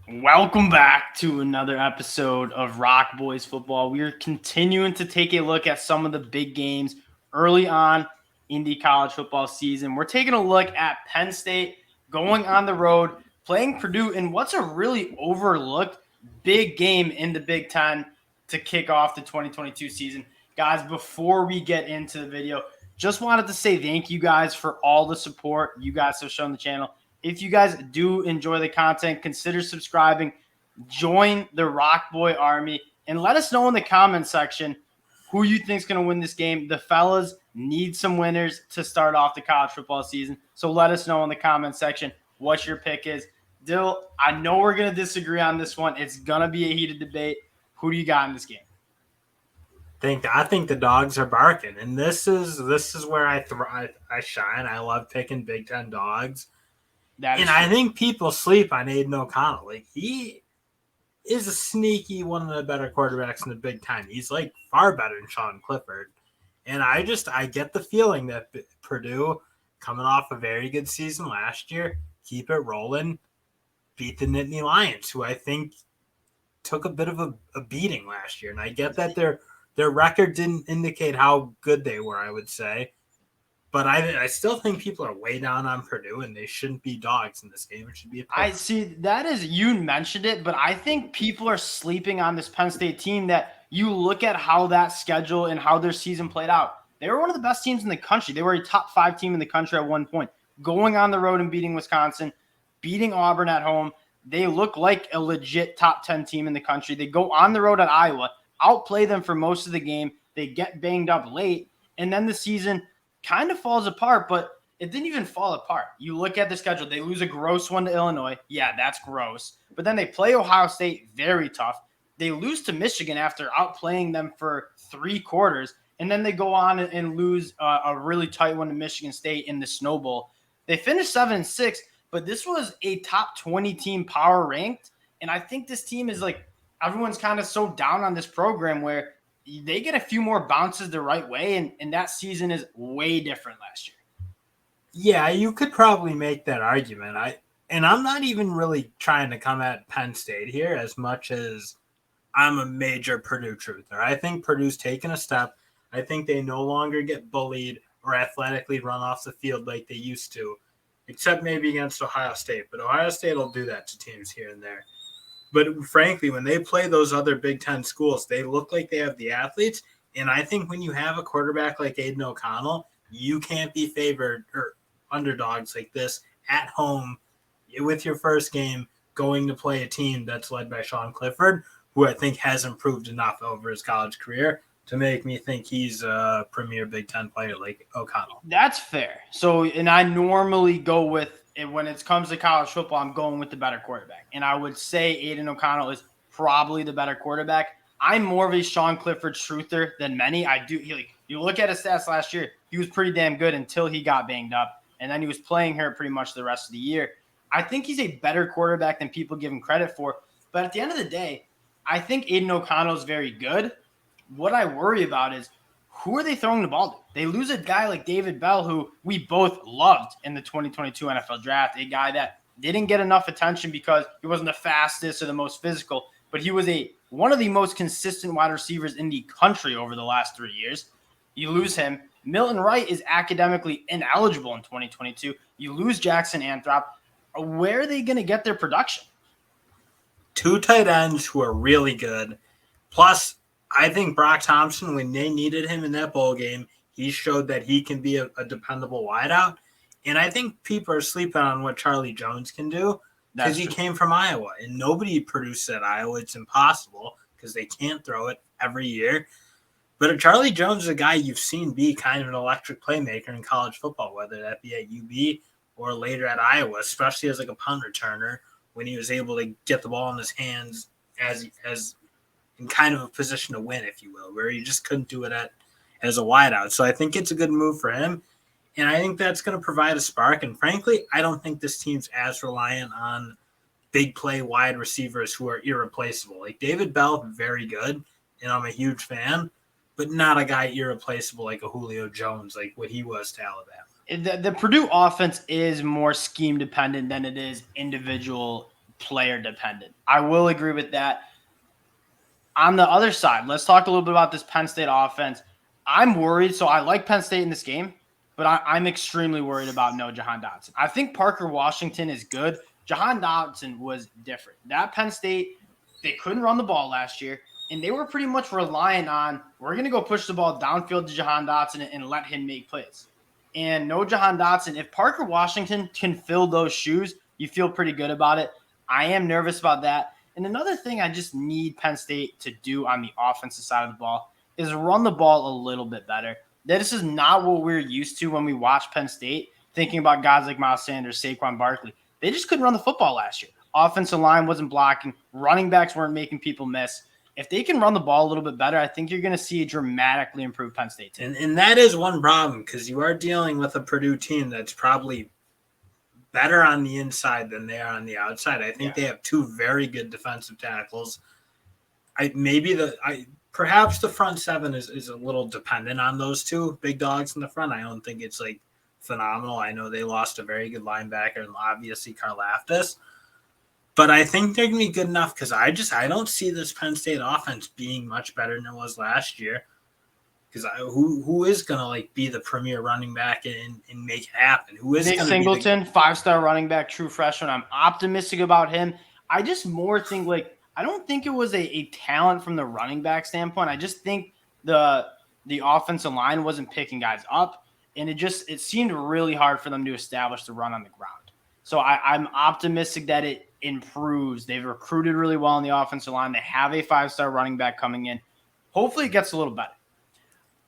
Welcome back to another episode of ROC Boys Football. We are continuing to take a look at some of the big games early on in the college football season. We're taking a look at Penn State going on the road, playing Purdue in what's a really overlooked big game in the Big Ten to kick off the 2022 season. Guys, before we get into the video, just wanted to say thank you guys for all the support you guys have shown the channel. If you guys do enjoy the content, consider subscribing, join the Rock Boy Army, and let us know in the comment section who you think is going to win this game. The fellas need some winners to start off the college football season, so let us know in the comment section what your pick is. Dill, I know we're going to disagree on this one. It's going to be a heated debate. Who do you got in this game? I think the dogs are barking, and this is where I shine. I love picking Big Ten dogs. I think people sleep on Aiden O'Connell. Like, he is a sneaky one of the better quarterbacks in the Big Ten. He's like far better than Sean Clifford. And I get the feeling that Purdue, coming off a very good season last year, keep it rolling, beat the Nittany Lions, who I think took a bit of a beating last year. And I get that their record didn't indicate how good they were, I would say. But I still think people are way down on Purdue, and they shouldn't be dogs in this game. It should be a pick. I see that is, you mentioned it, but I think people are sleeping on this Penn State team. That you look at how that schedule and how their season played out. They were one of the best teams in the country. They were a top 5 team in the country at one point, going on the road and beating Wisconsin, beating Auburn at home. They look like a legit top 10 team in the country. They go on the road at Iowa, outplay them for most of the game. They get banged up late, and then the season kind of falls apart, but it didn't even fall apart. You look at the schedule. They lose a gross one to Illinois. Yeah, that's gross. But then they play Ohio State, very tough. They lose to Michigan after outplaying them for 3 quarters, and then they go on and lose a really tight one to Michigan State in the Snow Bowl. They finished 7-6, but this was a top 20 team power ranked, and I think this team is like, everyone's kind of so down on this program where they get a few more bounces the right way, and that season is way different last year. Yeah, you could probably make that argument. I'm not even really trying to come at Penn State here as much as I'm a major Purdue truther. I think Purdue's taken a step. I think they no longer get bullied or athletically run off the field like they used to, except maybe against Ohio State. But Ohio State will do that to teams here and there. But frankly, when they play those other Big Ten schools, they look like they have the athletes. And I think when you have a quarterback like Aiden O'Connell, you can't be favored or underdogs like this at home with your first game going to play a team that's led by Sean Clifford, who I think has improved enough over his college career to make me think he's a premier Big Ten player like O'Connell. That's fair. So, and I normally go with, when it comes to college football, I'm going with the better quarterback. And I would say Aiden O'Connell is probably the better quarterback. I'm more of a Sean Clifford truther than many. You look at his stats last year, he was pretty damn good until he got banged up. And then he was playing her pretty much the rest of the year. I think he's a better quarterback than people give him credit for. But at the end of the day, I think Aiden O'Connell is very good. What I worry about is, who are they throwing the ball to? They lose a guy like David Bell, who we both loved in the 2022 NFL draft, a guy that didn't get enough attention because he wasn't the fastest or the most physical, but he was one of the most consistent wide receivers in the country over the last 3 years. You lose him. Milton Wright is academically ineligible in 2022. You lose Jackson Anthrop. Where are they going to get their production? 2 tight ends who are really good. Plus, I think Brock Thompson, when they needed him in that bowl game, he showed that he can be a dependable wideout. And I think people are sleeping on what Charlie Jones can do because he came from Iowa. And nobody produced at Iowa. It's impossible because they can't throw it every year. But Charlie Jones is a guy you've seen be kind of an electric playmaker in college football, whether that be at UB or later at Iowa, especially as like a punt returner when he was able to get the ball in his hands as in kind of a position to win, if you will, where he just couldn't do it as a wideout. So I think it's a good move for him. And I think that's going to provide a spark. And frankly, I don't think this team's as reliant on big play wide receivers who are irreplaceable. Like David Bell, very good, and I'm a huge fan, but not a guy irreplaceable like a Julio Jones, like what he was to Alabama. The Purdue offense is more scheme dependent than it is individual player dependent. I will agree with that. On the other side, let's talk a little bit about this Penn State offense. I'm worried. So I like Penn State in this game, but I'm extremely worried about no Jahan Dotson. I think Parker Washington is good. Jahan Dotson was different. That Penn State, they couldn't run the ball last year, and they were pretty much relying on, we're going to go push the ball downfield to Jahan Dotson and let him make plays. And no Jahan Dotson. If Parker Washington can fill those shoes, you feel pretty good about it. I am nervous about that. And another thing I just need Penn State to do on the offensive side of the ball is run the ball a little bit better. This is not what we're used to when we watch Penn State, thinking about guys like Miles Sanders, Saquon Barkley. They just couldn't run the football last year. Offensive line wasn't blocking. Running backs weren't making people miss. If they can run the ball a little bit better, I think you're going to see a dramatically improved Penn State team. And that is one problem because you are dealing with a Purdue team that's probably better on the inside than they are on the outside. I think they have two very good defensive tackles. Perhaps the front seven is a little dependent on those two big dogs in the front. I don't think it's like phenomenal. I know they lost a very good linebacker and obviously Karlaftis. But I think they're going to be good enough because I don't see this Penn State offense being much better than it was last year. Because who is going to like be the premier running back and make it happen? Who is Nick Singleton, 5-star running back, true freshman. I'm optimistic about him. I just more think like I don't think it was a talent from the running back standpoint. I just think the offensive line wasn't picking guys up, and it seemed really hard for them to establish the run on the ground. So I'm optimistic that it improves. They've recruited really well on the offensive line. They have a 5-star running back coming in. Hopefully it gets a little better.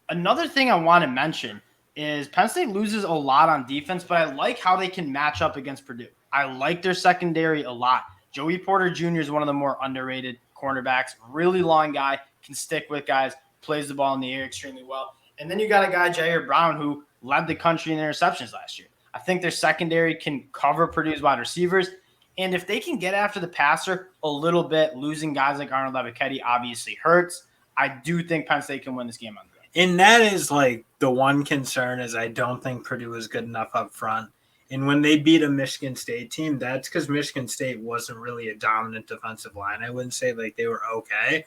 Another thing I want to mention is Penn State loses a lot on defense, but I like how they can match up against Purdue. I like their secondary a lot. Joey Porter Jr. is one of the more underrated cornerbacks. Really long guy, can stick with guys, plays the ball in the air extremely well. And then you got a guy, Jair Brown, who led the country in interceptions last year. I think their secondary can cover Purdue's wide receivers. And if they can get after the passer a little bit, losing guys like Arnold Ebiketie obviously hurts. I do think Penn State can win this game on the ground. And that is like the one concern is I don't think Purdue is good enough up front. And when they beat a Michigan State team, that's because Michigan State wasn't really a dominant defensive line. I wouldn't say like they were okay.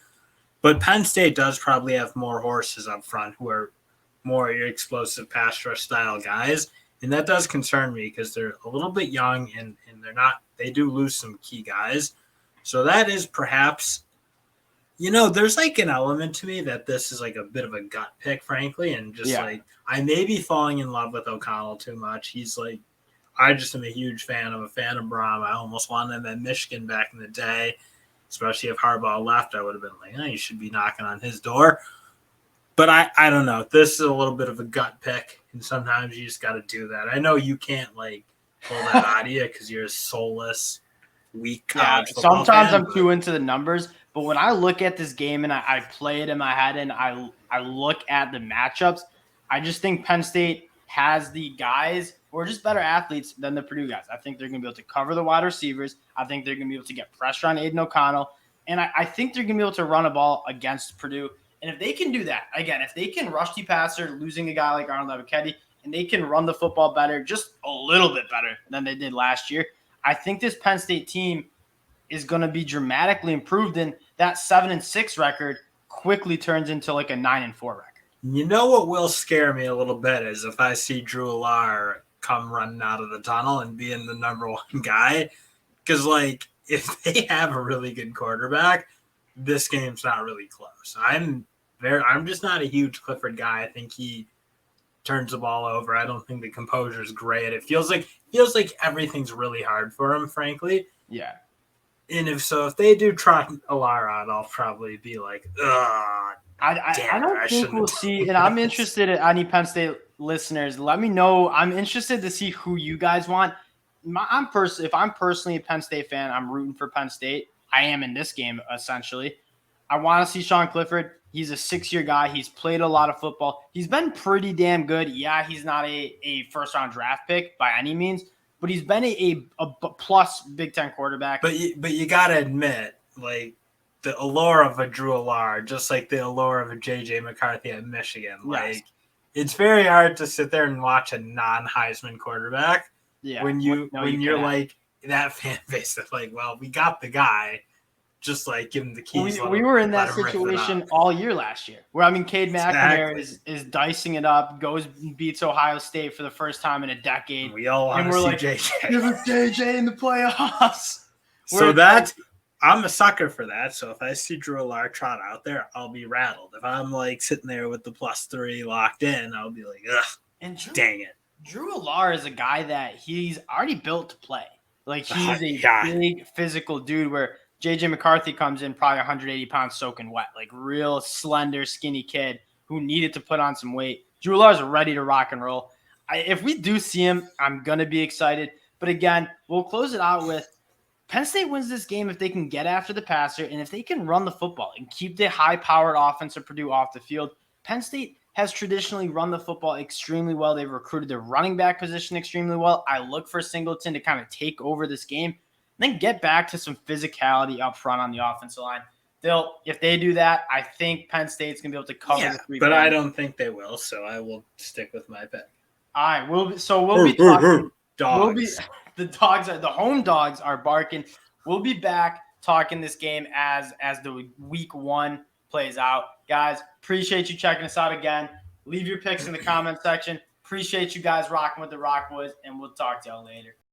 But Penn State does probably have more horses up front who are more your explosive pass rush style guys. And that does concern me because they're a little bit young and they do lose some key guys. So that is perhaps, there's like an element to me that this is like a bit of a gut pick, frankly. And just like, I may be falling in love with O'Connell too much. He's like, I just am a huge fan. I'm a fan of Braum. I almost wanted him at Michigan back in the day, especially if Harbaugh left. I would have been like, you should be knocking on his door. But I don't know. This is a little bit of a gut pick, and sometimes you just got to do that. I know you can't like pull that out of you because you're a soulless, weak college football sometimes fan, I'm too into the numbers, but when I look at this game and I play it in my head and I look at the matchups, I just think Penn State has the guys who are just better athletes than the Purdue guys. I think they're going to be able to cover the wide receivers. I think they're going to be able to get pressure on Aiden O'Connell, and I think they're going to be able to run a ball against Purdue. And if they can do that, again, if they can rush the passer, losing a guy like Arnold Ebiketie, and they can run the football better, just a little bit better than they did last year, I think this Penn State team is going to be dramatically improved, and that 7-6 record quickly turns into like a 9-4 record. You know what will scare me a little bit is if I see Drew Allar come running out of the tunnel and being the number one guy, because like if they have a really good quarterback, this game's not really close. I'm just not a huge Clifford guy. I think he turns the ball over. I don't think the composure is great. It feels like everything's really hard for him, frankly. Yeah. And if they do trot Allar out, I'll probably be like, ugh. I don't think we'll see, and I'm interested in any Penn State listeners. Let me know. I'm interested to see who you guys want. If I'm personally a Penn State fan, I'm rooting for Penn State. I am in this game, essentially. I want to see Sean Clifford. He's a 6-year guy. He's played a lot of football. He's been pretty damn good. Yeah, he's not a first-round draft pick by any means, but he's been a plus Big Ten quarterback. But you got to admit, like, the allure of a Drew Allar, just like the allure of a J.J. McCarthy at Michigan. Like, it's very hard to sit there and watch a non-Heisman quarterback when you're like that fan base that's like, well, we got the guy. Just like give him the keys. We were in that let him rip it situation up. all year last year, where Cade McNamara Exactly. is dicing it up, goes and beats Ohio State for the first time in a decade, We all want and to we're see like, JJ. give us JJ in the playoffs. So that's I'm a sucker for that. So if I see Drew Allard trot out there, I'll be rattled. If I'm like sitting there with the +3 locked in, I'll be like, ugh, and dang it. Drew Allard is a guy that he's already built to play. Like he's a Yeah. big physical dude where JJ McCarthy comes in probably 180 pounds soaking wet, like real slender, skinny kid who needed to put on some weight. Drew Allard's ready to rock and roll. If we do see him, I'm going to be excited. But again, we'll close it out with Penn State wins this game if they can get after the passer and if they can run the football and keep the high-powered offense of Purdue off the field. Penn State has traditionally run the football extremely well. They've recruited their running back position extremely well. I look for Singleton to kind of take over this game, then get back to some physicality up front on the offensive line. If they do that, I think Penn State's gonna be able to cover the 3 but points. I don't think they will, so I will stick with my pick. All right, we'll be talking. Dogs. The home dogs are barking. We'll be back talking this game as the week 1 plays out. Guys, appreciate you checking us out again. Leave your picks in the comment section. Appreciate you guys rocking with the ROC Boys, and we'll talk to y'all later.